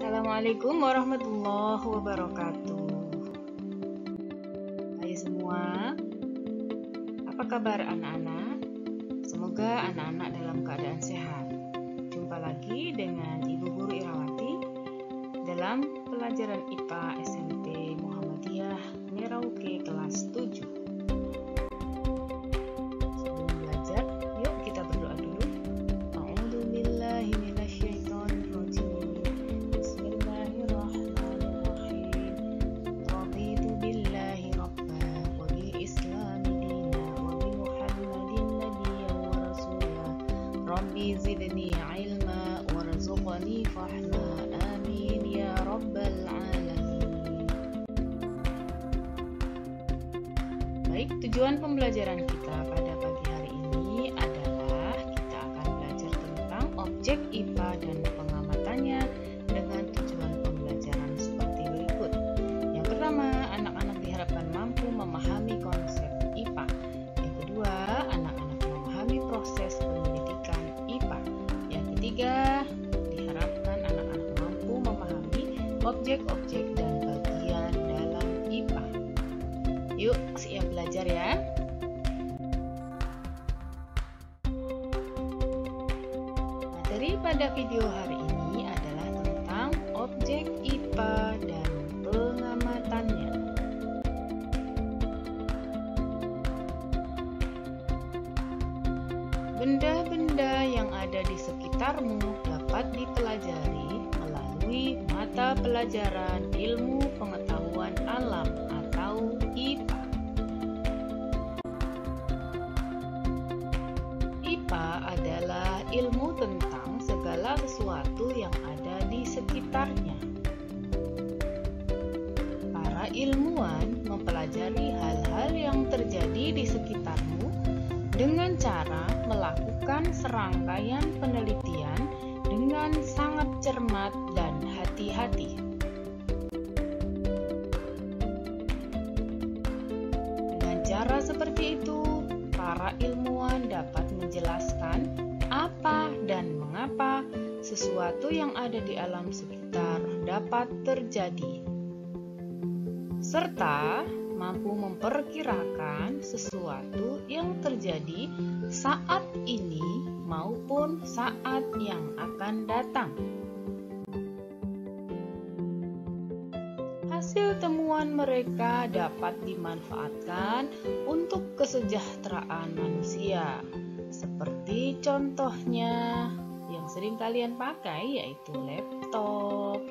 Assalamualaikum warahmatullahi wabarakatuh. Hai semua, apa kabar anak-anak? Semoga anak-anak dalam keadaan sehat. Jumpa lagi dengan Ibu Guru Irawati dalam pelajaran IPA SMP Muhammadiyah Merauke kelas 7. Sebelum belajar, yuk kita berdoa dulu. A'udzubillahi minasyaitonirrajim. Bismillahirrahmanirrahim. Raditu billahi rabba wa bil islami dina wa bi Muhammadin nabiyyan wa rasula. Rabbi zidni ilma warzuqni fahma. Amin ya rabbal alamin. Baik, tujuan pembelajaran kita pada pagi hari ini adalah kita akan belajar tentang objek IPA dan pengamatannya dengan tujuan pembelajaran seperti berikut. Yang pertama, anak-anak diharapkan mampu memahami konsep IPA. Yang kedua, anak-anak memahami proses penyelidikan IPA. Yang ketiga, diharapkan anak-anak mampu memahami objek-objek dan bagian dalam IPA. Yuk, siap belajar ya. Materi pada video hari ini adalah tentang objek IPA dan pengamatannya. Benda-benda yang ada di sekitarmu dapat dipelajari melalui mata pelajaran ilmu pengetahuan alam atau IPA. IPA adalah ilmu tentang segala sesuatu yang ada di sekitarnya. Para ilmuwan mempelajari hal-hal yang terjadi di sekitarmu dengan cara melakukan serangkaian penelitian dengan sangat cermat dan hati-hati. Dengan cara seperti itu, para ilmuwan dapat menjelaskan apa dan mengapa sesuatu yang ada di alam sekitar dapat terjadi, serta mampu memperkirakan sesuatu yang terjadi saat ini maupun saat yang akan datang. Hasil temuan mereka dapat dimanfaatkan untuk kesejahteraan manusia, seperti contohnya yang sering kalian pakai yaitu laptop,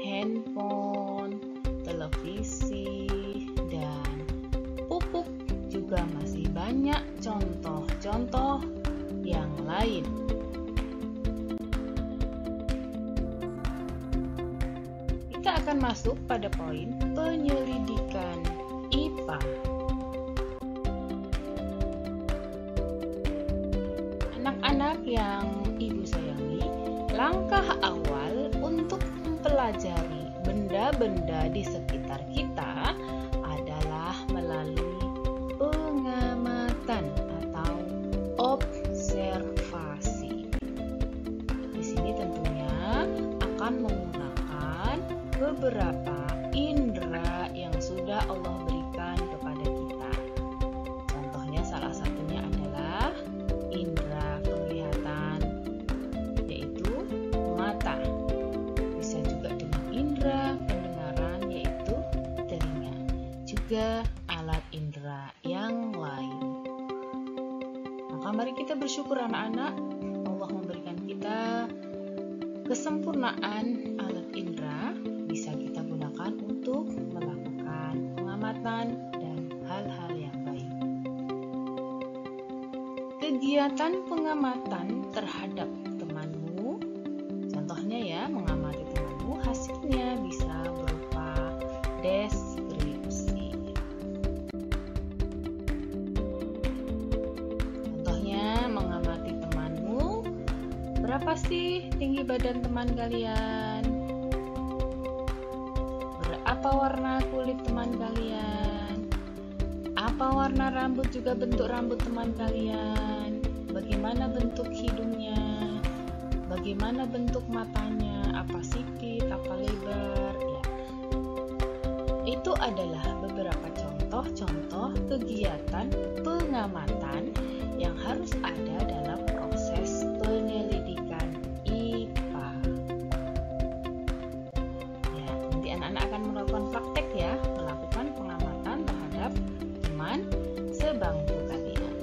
handphone, televisi, dan pupuk. Juga masih banyak contoh-contoh yang lain. Kita akan masuk pada poin penyelidikan IPA. Anak-anak yang Ibu sayangi, langkah awal untuk mempelajari benda-benda di sekitar kita adalah melalui pengamatan atau observasi. Di sini tentunya akan menggunakan beberapa indera yang sudah Allah berikan kepada kita. Contohnya salah satunya adalah indera penglihatan, yaitu mata. Bisa juga dengan indera pendengaran, yaitu telinga. Juga alat indera yang lain. Maka mari kita bersyukur anak-anak, Allah memberikan kita kesempurnaan alat indera, bisa kita gunakan untuk melakukan pengamatan dan hal-hal yang baik. Kegiatan pengamatan terhadap temanmu, contohnya ya, mengamati temanmu, hasilnya bisa berupa deskripsi. Contohnya, mengamati temanmu, berapa sih tinggi badan teman kalian? Berapa warna kulit teman kalian? Apa warna rambut juga bentuk rambut teman kalian? Bagaimana bentuk hidungnya? Bagaimana bentuk matanya? apa sipit, apa lebar, ya. Itu adalah beberapa contoh-contoh kegiatan pengamatan yang harus ada dalam proses penyelidikan IPA. Ya, nanti anak-anak akan melakukan praktek ya, melakukan pengamatan terhadap teman sebangku kalian.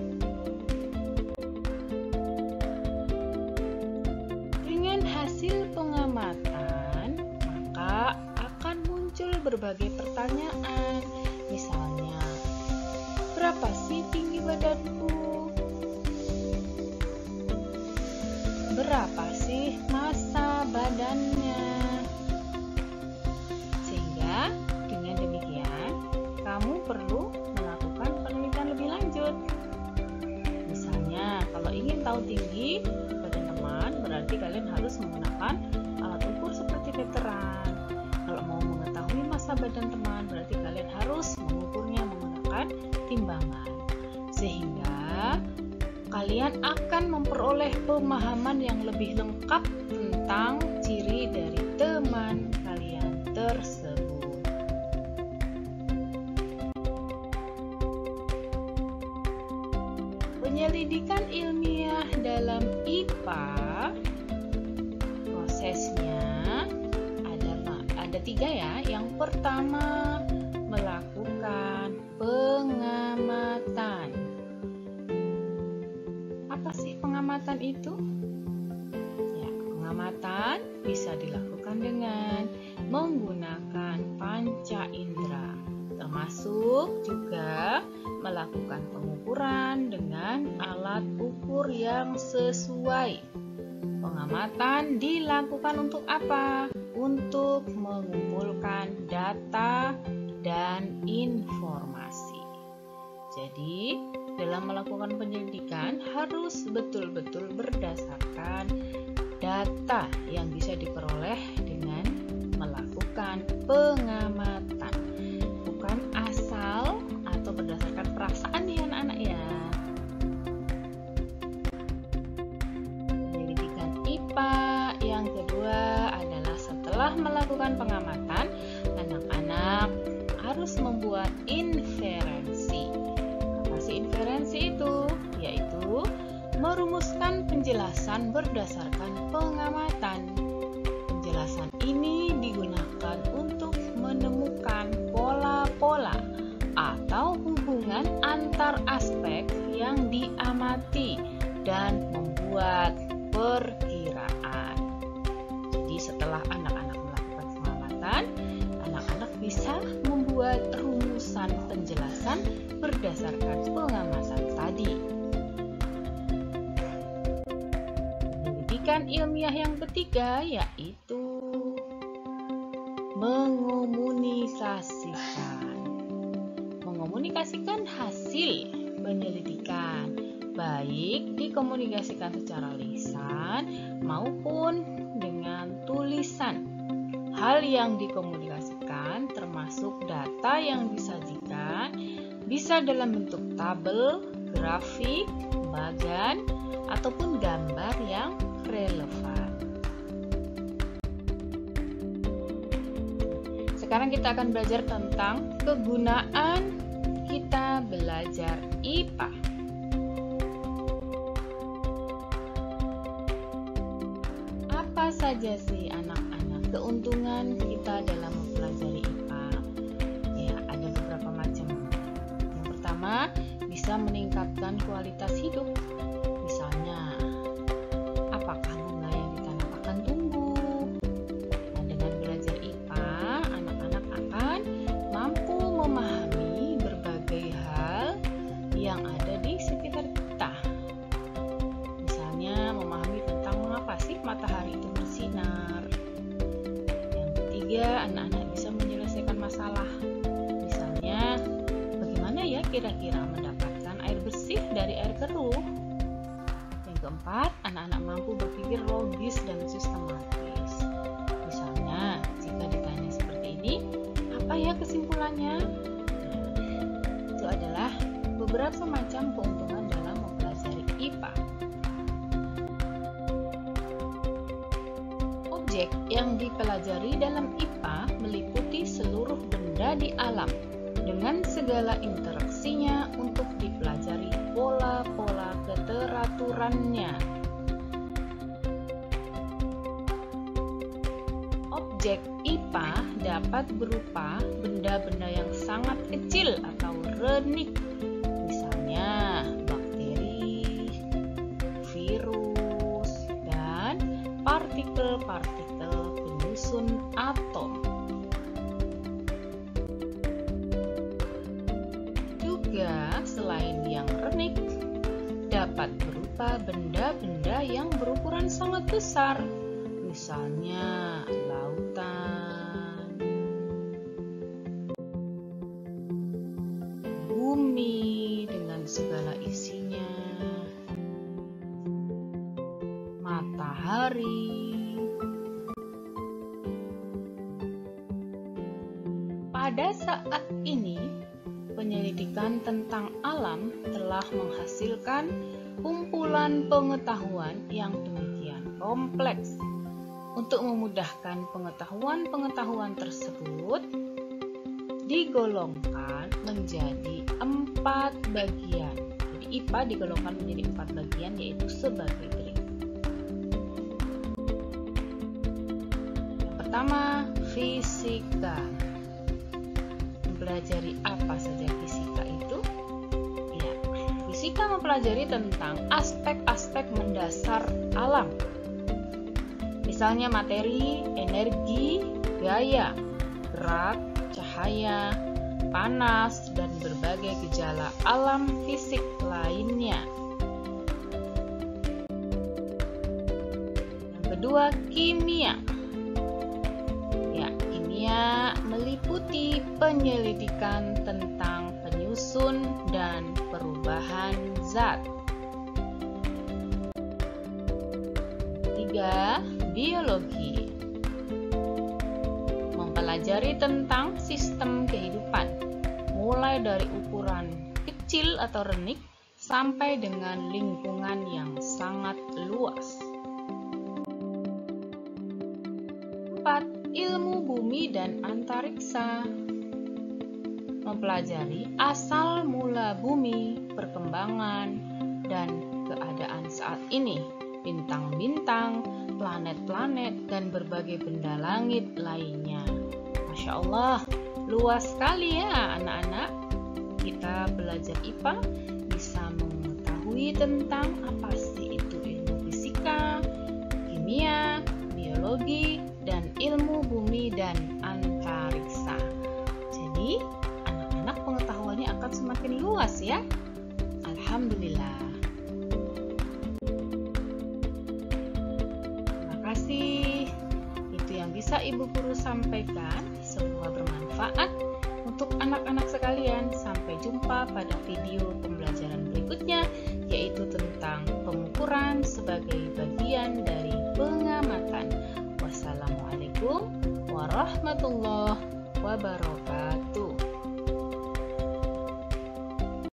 Dengan hasil pengamatan, maka akan muncul berbagai pertanyaan. Misalnya, berapa sih tinggi badanku? Berapa sih massa badannya? Sehingga dengan demikian, kamu perlu melakukan penelitian lebih lanjut. Misalnya, kalau ingin tahu tinggi badan teman, berarti kalian harus menggunakan alat ukur seperti meteran. Kalau mau mengetahui massa badan teman, berarti kalian harus mengukurnya menggunakan timbangan. Sehingga kalian akan memperoleh pemahaman yang lebih lengkap tentang ciri dari teman kalian tersebut. Penyelidikan ilmiah dalam IPA, prosesnya ada 3 ya. Yang pertama, melakukan pengamatan. Apa sih pengamatan itu? Ya, pengamatan bisa dilakukan dengan menggunakan panca indera, termasuk juga melakukan pengukuran dengan alat ukur yang sesuai. Pengamatan dilakukan untuk apa? Untuk mengumpulkan data dan informasi. Jadi, dalam melakukan penyelidikan harus betul-betul berdasarkan data yang bisa diperoleh dengan melakukan pengamatan. Bukan asal atau berdasarkan perasaan nih anak-anak ya. Penyelidikan IPA yang kedua adalah setelah melakukan pengamatan, anak-anak harus membuat inferensi. Apa sih inferensi itu? Yaitu merumuskan penjelasan berdasarkan pengamatan. Penjelasan ini digunakan untuk menemukan pola-pola atau hubungan antar aspek yang diamati dan membuat perkiraan. Jadi setelah anak-anak melakukan pengamatan, anak-anak bisa membuat rumusan penjelasan berdasarkan pengamatan tadi. Pendidikan ilmiah yang ketiga yaitu mengomunikasikan. Mengomunikasikan hasil penyelidikan, baik dikomunikasikan secara lisan maupun dengan tulisan. Hal yang dikomunikasikan termasuk data yang disajikan, bisa dalam bentuk tabel, grafik, bagan, ataupun gambar yang relevan. Sekarang kita akan belajar tentang kegunaan kita belajar IPA. Apa saja sih anak-anak keuntungan kita dalam mempelajari IPA? Ya, ada beberapa macam. Yang pertama, bisa meningkatkan kualitas hidup. Misalnya, apakah bunga yang ditanam akan tumbuh? Nah, dengan belajar IPA, anak-anak akan mampu memahami berbagai hal yang ada di sekitar kita. Misalnya, memahami tentang mengapa sih matahari itu bersinar. Yang ketiga, anak-anak bisa menyelesaikan masalah. Misalnya, bagaimana ya kira-kira mendapatkan air bersih dari air keruh. Yang keempat, anak-anak mampu berpikir logis dan sistematis. Misalnya, jika ditanya seperti ini, apa ya kesimpulannya? Nah, itu adalah beberapa macam keuntungan dalam mempelajari IPA. Objek yang dipelajari dalam IPA meliputi seluruh benda di alam dengan segala interaksinya untuk dipelajari pola-pola keteraturannya. Objek IPA dapat berupa benda-benda yang sangat kecil atau renik, misalnya bakteri, virus, dan partikel-partikel penyusun atom. Juga selain yang renik, dapat berupa benda-benda yang berukuran sangat besar, misalnya lautan, bumi dengan segala isinya, matahari. Pada saat ini, penyelidikan tentang alam telah menghasilkan kumpulan pengetahuan yang demikian kompleks. Untuk memudahkan pengetahuan-pengetahuan tersebut, digolongkan menjadi 4 bagian. Jadi IPA digolongkan menjadi 4 bagian, yaitu sebagai berikut. Yang pertama, fisika. Mempelajari apa saja fisika itu? Ya, fisika mempelajari tentang aspek-aspek mendasar alam. Misalnya materi, energi, gaya, gerak, cahaya, panas, dan berbagai gejala alam fisik lainnya. Yang kedua, kimia. Ya, kimia meliputi penyelidikan tentang penyusun dan perubahan zat. Ketiga, biologi. Mempelajari tentang sistem kehidupan, mulai dari ukuran kecil atau renik sampai dengan lingkungan yang sangat luas. 4. Ilmu bumi dan antariksa. Mempelajari asal mula bumi, perkembangan, dan keadaan saat ini, bintang-bintang, planet-planet, dan berbagai benda langit lainnya. Masya Allah, luas sekali ya anak-anak. Kita belajar IPA bisa mengetahui tentang apa sih itu ilmu fisika, kimia, biologi, dan ilmu bumi dan antariksa. Jadi, anak-anak pengetahuannya akan semakin luas ya. Alhamdulillah. Terima kasih. Itu yang bisa Ibu Guru sampaikan. Semoga bermanfaat untuk anak-anak sekalian. Sampai jumpa pada video pembelajaran berikutnya, yaitu tentang pengukuran sebagai bagian dari pengamatan. Wassalamualaikum warahmatullahi wabarakatuh.